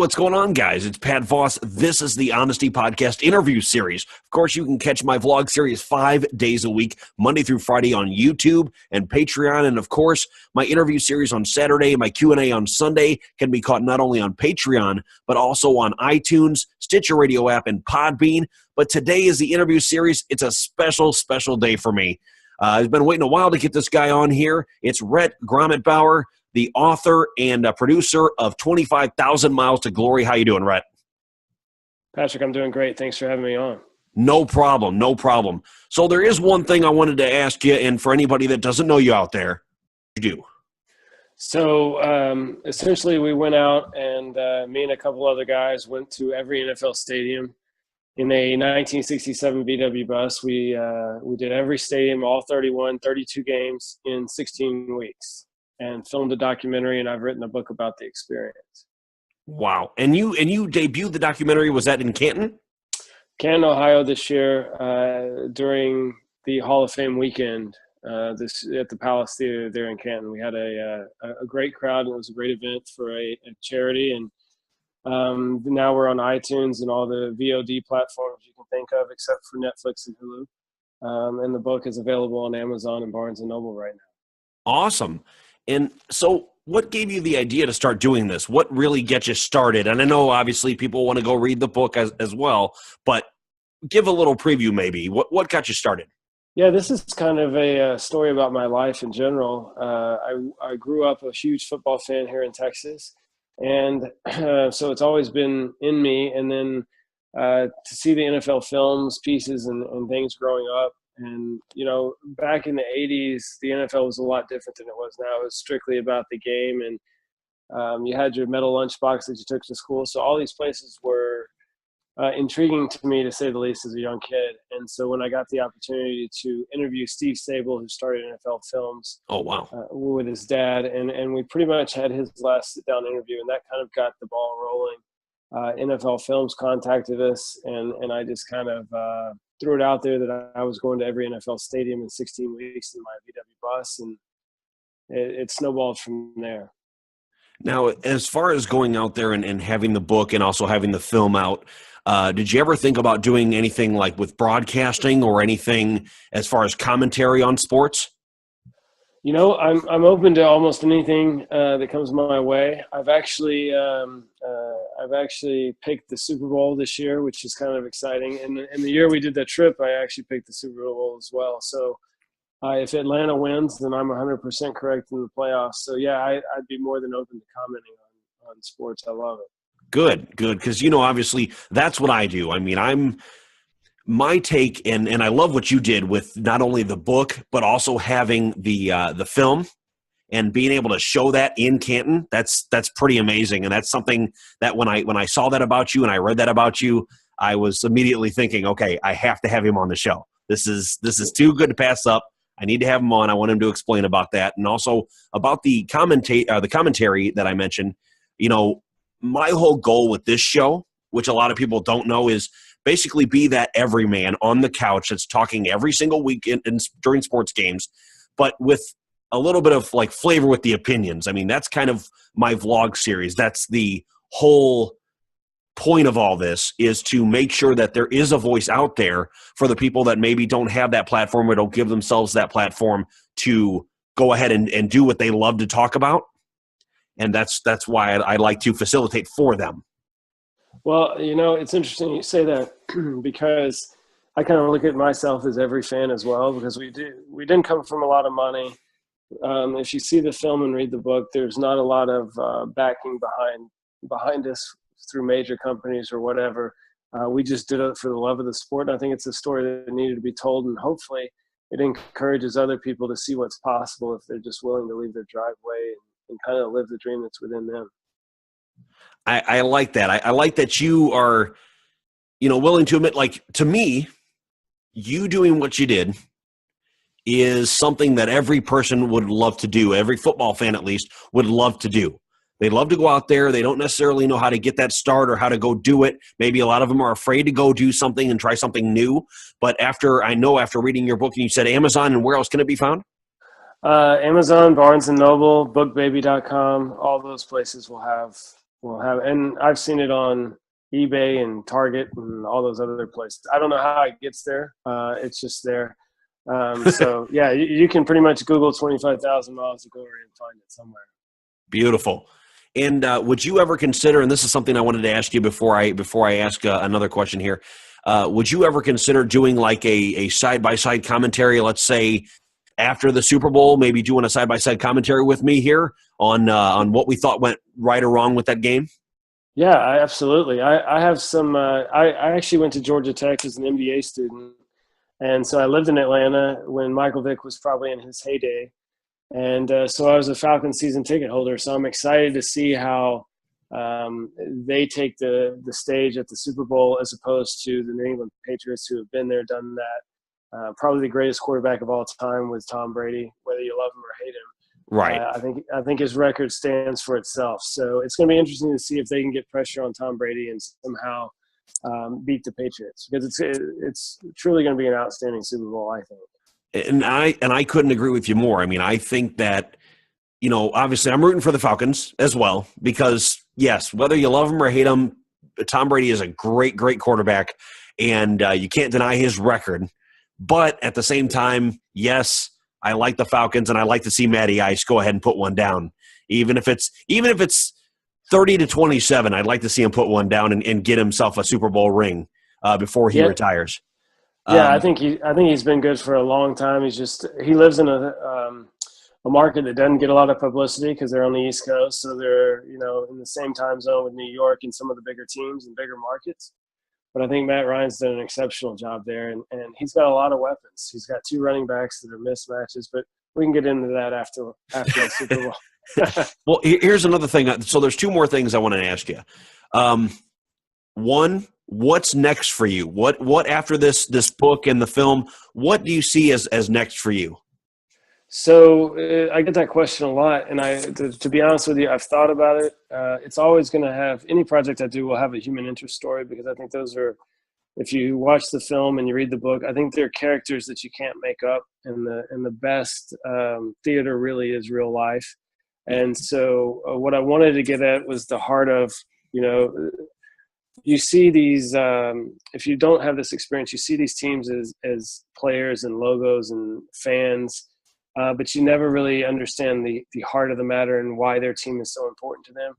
what's going on, guys? It's Pat Voss. This is the Honesty Podcast interview series. Of course, you can catch my vlog series 5 days a week, Monday through Friday on YouTube and Patreon. And, of course, my interview series on Saturday, my Q&A on Sunday can be caught not only on Patreon, but also on iTunes, Stitcher Radio app, and Podbean. But today is the interview series. It's a special, special day for me. I've been waiting a while to get this guy on here. It's Rhett Grametbauer, the author and producer of 25,000 Miles to Glory. How you doing, Rhett? Patrick, I'm doing great. Thanks for having me on. No problem, no problem. So there is one thing I wanted to ask you, and for anybody that doesn't know you out there, you do. So essentially we went out and me and a couple other guys went to every NFL stadium in a 1967 VW bus. We did every stadium, all 32 games in 16 weeks. And filmed a documentary, and I've written a book about the experience. Wow. And you debuted the documentary, was that in Canton? Canton, Ohio this year during the Hall of Fame weekend at the Palace Theater there in Canton. We had a great crowd, and it was a great event for a charity. And now we're on iTunes and all the VOD platforms you can think of except for Netflix and Hulu. And the book is available on Amazon and Barnes & Noble right now. Awesome. And so what gave you the idea to start doing this? What really gets you started? And I know obviously people want to go read the book as well, but give a little preview maybe. What got you started? Yeah, this is kind of a story about my life in general. I grew up a huge football fan here in Texas, and so it's always been in me. And then to see the NFL films, pieces, and things growing up. And, you know, back in the 80s, the NFL was a lot different than it was now. It was strictly about the game, and you had your metal lunchbox that you took to school. So all these places were intriguing to me, to say the least, as a young kid. And so when I got the opportunity to interview Steve Sable, who started NFL Films, with his dad, and we pretty much had his last sit-down interview, and that kind of got the ball rolling. NFL Films contacted us, and I just kind of threw it out there that I was going to every NFL stadium in 16 weeks in my VW bus, and it snowballed from there. Now, as far as going out there and having the book and also having the film out, did you ever think about doing anything like with broadcasting or anything as far as commentary on sports? You know, I'm open to almost anything that comes my way. I've actually picked the Super Bowl this year, which is kind of exciting. And in the year we did that trip, I actually picked the Super Bowl as well. So if Atlanta wins, then I'm 100% correct in the playoffs. So yeah, I'd be more than open to commenting on sports. I love it. Good. Because, you know, obviously that's what I do. I mean, my take, and I love what you did with not only the book, but also having the film and being able to show that in Canton. That's pretty amazing. And that's something that when I saw that about you and I read that about you, I was immediately thinking, okay, I have to have him on the show. This is too good to pass up. I need to have him on. I want him to explain about that. And also about the commentary that I mentioned. You know, my whole goal with this show, which a lot of people don't know, is basically be that everyman on the couch that's talking every single week during sports games, but with a little bit of like flavor with the opinions. I mean, that's kind of my vlog series. That's the whole point of all this, is to make sure that there is a voice out there for the people that maybe don't have that platform or don't give themselves that platform to go ahead and do what they love to talk about. And that's why I like to facilitate for them. Well, you know, it's interesting you say that because I kind of look at myself as every fan as well, because we didn't come from a lot of money. If you see the film and read the book, there's not a lot of backing behind us through major companies or whatever. We just did it for the love of the sport. And I think it's a story that needed to be told, and hopefully it encourages other people to see what's possible if they're just willing to leave their driveway and kind of live the dream that's within them. I like that. I like that you are, you know, willing to admit, like, to me, you doing what you did is something that every person would love to do. Every football fan, at least, would love to do. They love to go out there. They don't necessarily know how to get that start or how to go do it. Maybe a lot of them are afraid to go do something and try something new. But after reading your book, and you said Amazon, and where else can it be found? Amazon, Barnes & Noble, bookbaby.com, all those places will have will have, and I've seen it on eBay and Target and all those other places. I don't know how it gets there. It's just there. So yeah, you can pretty much Google 25,000 miles of glory and find it somewhere. Beautiful. And would you ever consider, and this is something I wanted to ask you before I ask another question here, would you ever consider doing like a side-by-side commentary, let's say after the Super Bowl, maybe doing a side-by-side commentary with me here on what we thought went right or wrong with that game? Yeah, absolutely. I have some. I actually went to Georgia Tech as an MBA student, and so I lived in Atlanta when Michael Vick was probably in his heyday. And so I was a Falcons season ticket holder. So I'm excited to see how they take the stage at the Super Bowl as opposed to the New England Patriots, who have been there, done that. Probably the greatest quarterback of all time with Tom Brady, whether you love him or hate him. Right. I think his record stands for itself. So it's going to be interesting to see if they can get pressure on Tom Brady and somehow beat the Patriots, because it's truly going to be an outstanding Super Bowl, I think. And I couldn't agree with you more. I mean, I think that, obviously I'm rooting for the Falcons as well because, yes, whether you love him or hate him, Tom Brady is a great, great quarterback, and you can't deny his record. But at the same time, yes, I like the Falcons, and I like to see Matty Ice go ahead and put one down. Even if it's 30-27, I'd like to see him put one down and get himself a Super Bowl ring before he retires. Yeah, I think he's been good for a long time. He lives in a market that doesn't get a lot of publicity because they're on the East Coast, so they're in the same time zone with New York and some of the bigger teams and bigger markets. But I think Matt Ryan's done an exceptional job there, and he's got a lot of weapons. He's got 2 running backs that are mismatches, but we can get into that after the Super Bowl. Well, here's another thing. So there's 2 more things I want to ask you. One, what's next for you? What after this book and the film, what do you see as next for you? So I get that question a lot, and to be honest with you, I've thought about it. It's always going to have, any project I do will have a human interest story, because I think those are, if you watch the film and you read the book, I think they're characters that you can't make up, and the best theater really is real life. And so what I wanted to get at was the heart of, you see these, if you don't have this experience, you see these teams as players and logos and fans, but you never really understand the heart of the matter and why their team is so important to them.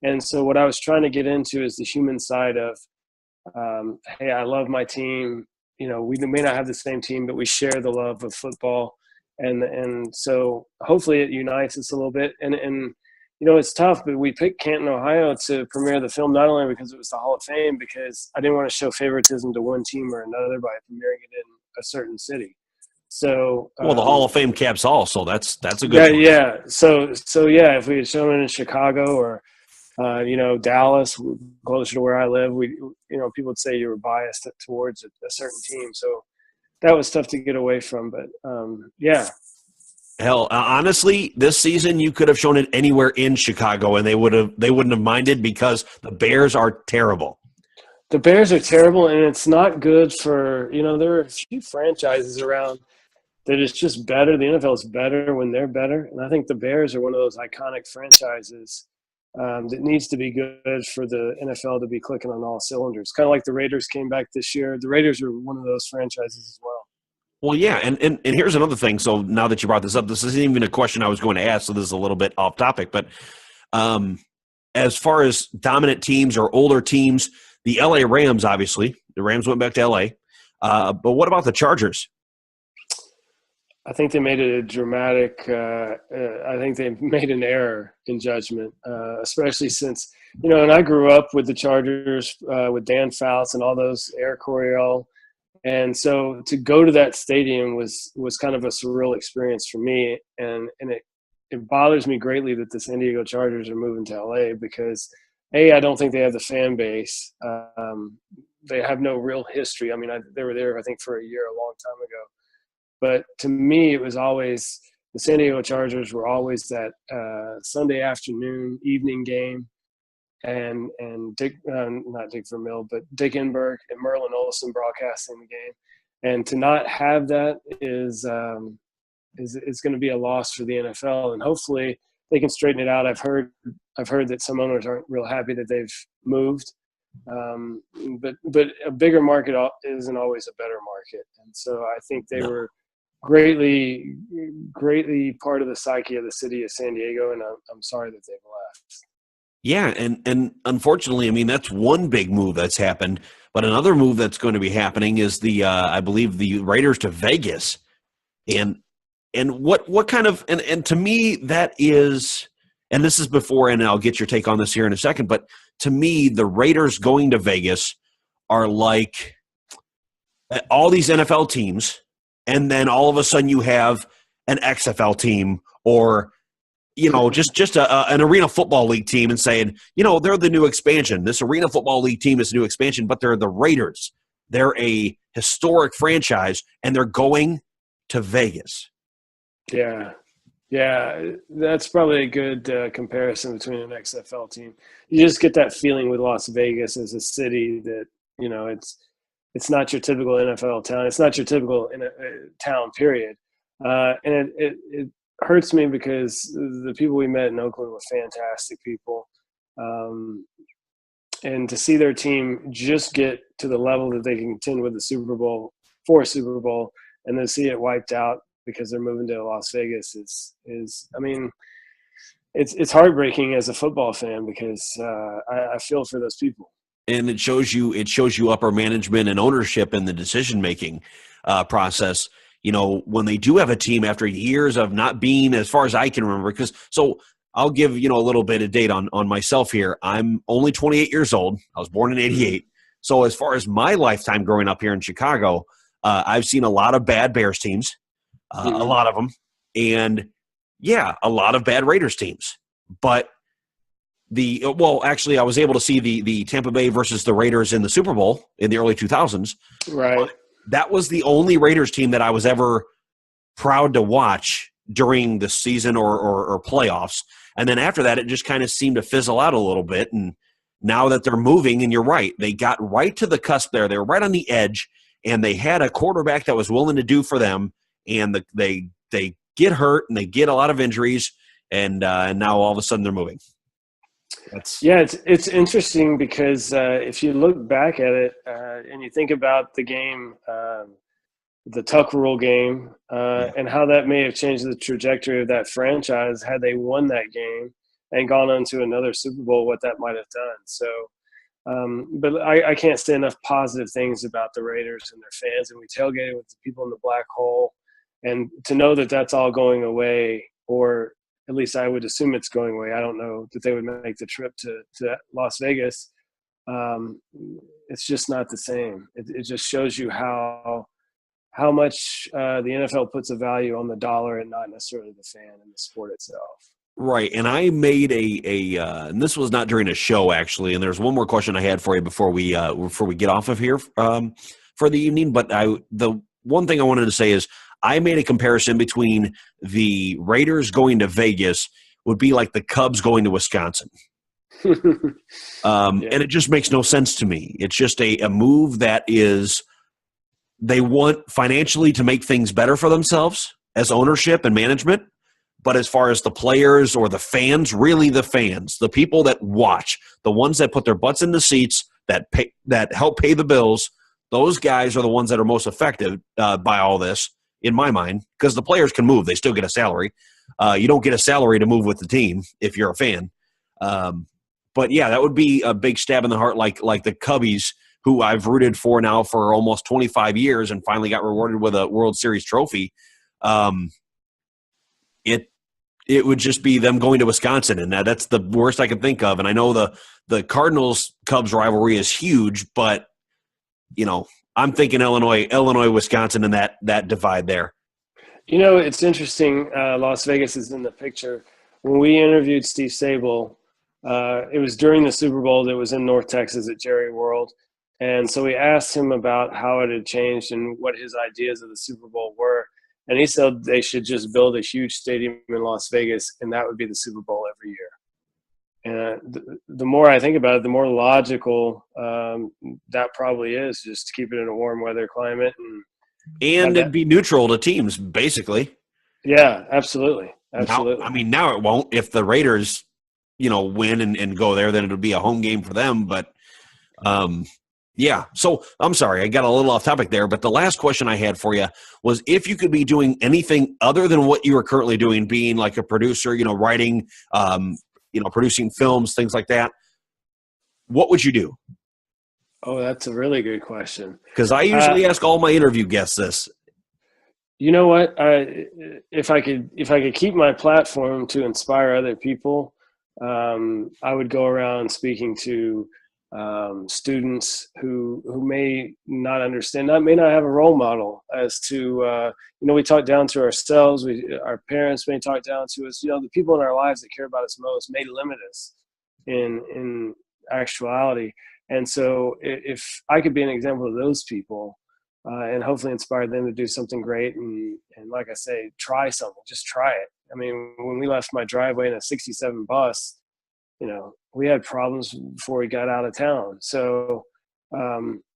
And so what I was trying to get into is the human side of, hey, I love my team. We may not have the same team, but we share the love of football. And so hopefully it unites us a little bit. And it's tough, but we picked Canton, Ohio to premiere the film, not only because it was the Hall of Fame, because I didn't want to show favoritism to one team or another by premiering it in a certain city. So the Hall of Fame caps all, so that's a good one. Yeah. So yeah, if we had shown it in Chicago or Dallas, closer to where I live, people would say you were biased towards a certain team. So that was tough to get away from. But yeah. Hell, honestly, this season you could have shown it anywhere in Chicago, and they wouldn't have minded, because the Bears are terrible. The Bears are terrible, and it's not good for there are a few franchises around that is just better. The NFL is better when they're better, and I think the Bears are one of those iconic franchises that needs to be good for the NFL to be clicking on all cylinders. Kind of like the Raiders came back this year. The Raiders are one of those franchises as well. Well, yeah, and here's another thing. So now that you brought this up, this isn't even a question I was going to ask, so this is a little bit off topic. But as far as dominant teams or older teams, the LA Rams, obviously, the Rams went back to LA. But what about the Chargers? I think they made a dramatic I think they made an error in judgment, especially since, and I grew up with the Chargers with Dan Fouts and all those, Air Coryell. And so to go to that stadium was kind of a surreal experience for me. And it bothers me greatly that the San Diego Chargers are moving to LA, because I don't think they have the fan base. They have no real history. I mean, they were there, I think, for a year, a long time ago. But to me, it was always – the San Diego Chargers were always that Sunday afternoon, evening game. And Dick Vermeil, but Dick Enberg and Merlin Olsen broadcasting the game. And to not have that is going to be a loss for the NFL. And hopefully they can straighten it out. I've heard that some owners aren't real happy that they've moved, but a bigger market isn't always a better market, and so I think they were greatly part of the psyche of the city of San Diego, and I'm sorry that they've left. Yeah, and unfortunately, I mean, that's one big move that's happened. But another move that's going to be happening is I believe the Raiders to Vegas, and what kind of and to me that is, and this is before, and I'll get your take on this here in a second. But to me, the Raiders going to Vegas are like all these NFL teams, and then all of a sudden you have an XFL team or just an Arena Football League team and saying, they're the new expansion. This Arena Football League team is a new expansion, but they're the Raiders. They're a historic franchise, and they're going to Vegas. Yeah, that's probably a good comparison between an XFL team. You just get that feeling with Las Vegas as a city that, it's not your typical NFL town. It's not your typical town, period. And it hurts me because the people we met in Oakland were fantastic people. And to see their team just get to the level that they can contend with the Super Bowl, and then see it wiped out because they're moving to Las Vegas is I mean, it's heartbreaking as a football fan because I feel for those people. And it shows you upper management and ownership in the decision-making process. When they do have a team after years of not being, as far as I can remember, so I'll give, a little bit of date on myself here. I'm only 28 years old. I was born in 88. So as far as my lifetime growing up here in Chicago, I've seen a lot of bad Bears teams, a lot of them, and a lot of bad Raiders teams. But actually I was able to see the Tampa Bay versus the Raiders in the Super Bowl in the early 2000s. Right. But that was the only Raiders team that I was ever proud to watch during the season or playoffs. And then after that, it just kind of seemed to fizzle out a little bit. And now that they're moving, and you're right, they got right to the cusp there. They were right on the edge, and they had a quarterback that was willing to do for them. And they get hurt, and they get a lot of injuries, and now all of a sudden they're moving. It's interesting because if you look back at it and you think about the game, the Tuck Rule game, and how that may have changed the trajectory of that franchise had they won that game and gone on to another Super Bowl, what that might have done. So, but I can't say enough positive things about the Raiders and their fans. And we tailgated with the people in the black hole, and to know that that's all going away, or at least I would assume it's going away. I don't know that they would make the trip to Las Vegas. It's just not the same. It just shows you how much the NFL puts a value on the dollar and not necessarily the fan and the sport itself. Right, and I made and this was not during a show actually. And there's one more question I had for you before we get off of here for the evening. But the one thing I wanted to say is I made a comparison between the Raiders going to Vegas would be like the Cubs going to Wisconsin. And it just makes no sense to me. It's just a move that is they want financially to make things better for themselves as ownership and management. But as far as the players or the fans, really the fans, the people that watch, the ones that put their butts in the seats, that help pay the bills, those guys are the ones that are most affected by all this, in my mind, because the players can move. They still get a salary. You don't get a salary to move with the team if you're a fan. But, that would be a big stab in the heart like the Cubbies, who I've rooted for now for almost 25 years and finally got rewarded with a World Series trophy. It would just be them going to Wisconsin, and that's the worst I can think of. And I know the Cardinals-Cubs rivalry is huge, but, I'm thinking Illinois, Wisconsin, and that divide there. It's interesting. Las Vegas is in the picture. When we interviewed Steve Sable, it was during the Super Bowl that was in North Texas at Jerry World. And so we asked him about how it had changed and what his ideas of the Super Bowl were. And he said they should just build a huge stadium in Las Vegas, and that would be the Super Bowl every year. And the more I think about it, the more logical that probably is, just to keep it in a warm weather climate. And it'd be neutral to teams, basically. Yeah, absolutely. Absolutely. Now, I mean, now it won't. If the Raiders, win and go there, then it'll be a home game for them. But yeah. So I'm sorry, I got a little off topic there. But the last question I had for you was if you could be doing anything other than what you are currently doing, being like a producer, writing, producing films, things like that, what would you do? Oh, that's a really good question. Because I usually ask all my interview guests this. You know what? If I could keep my platform to inspire other people, I would go around speaking to students who may not understand, may not have a role model as to, we talk down to ourselves. Our parents may talk down to us. The people in our lives that care about us most may limit us in actuality. And so if I could be an example of those people, and hopefully inspire them to do something great. And like I say, try something, just try it. I mean, when we left my driveway in a 67 bus, we had problems before we got out of town. So,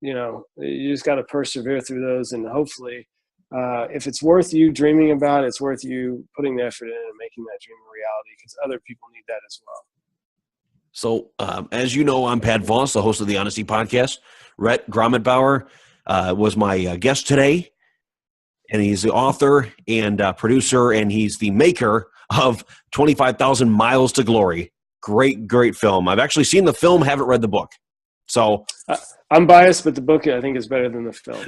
you just got to persevere through those. And hopefully, if it's worth you dreaming about, it's worth you putting the effort in and making that dream a reality, because other people need that as well. So, as you know, I'm Pat Voss, the host of the Honesty Podcast. Rhett Grametbauer was my guest today, and he's the author and producer, and he's the maker of 25,000 Miles to Glory. Great film. I've actually seen the film, haven't read the book. So I'm biased, but the book I think is better than the film.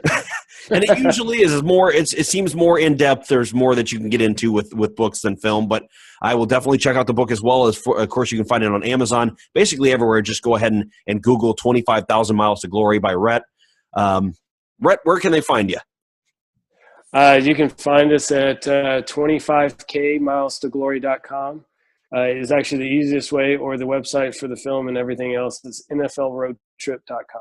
And it usually is more. It seems more in depth. There's more that you can get into with books than film. But I will definitely check out the book as well as. Of course, you can find it on Amazon. Basically everywhere. Just go ahead and Google 25,000 Miles to Glory by Rhett. Rhett, where can they find you? You can find us at 25kmilestoglory.com. Is actually the easiest way, or the website for the film and everything else is nflroadtrip.com.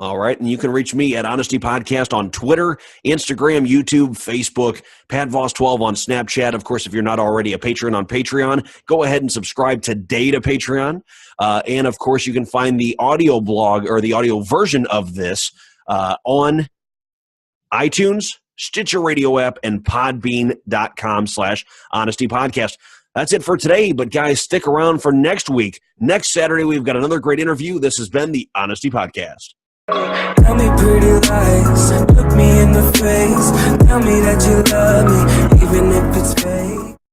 All right, and you can reach me at Honesty Podcast on Twitter, Instagram, YouTube, Facebook, Pat Voss 12 on Snapchat. Of course, if you're not already a patron on Patreon, go ahead and subscribe today to Patreon. And, of course, you can find the audio blog or the audio version of this on iTunes, Stitcher Radio app, and podbean.com/Honesty Podcast. That's it for today, but guys, stick around for next week. Next Saturday, we've got another great interview. This has been the Honesty Podcast. Tell me pretty lies, look me in the face, tell me that you love me, even if it's fake.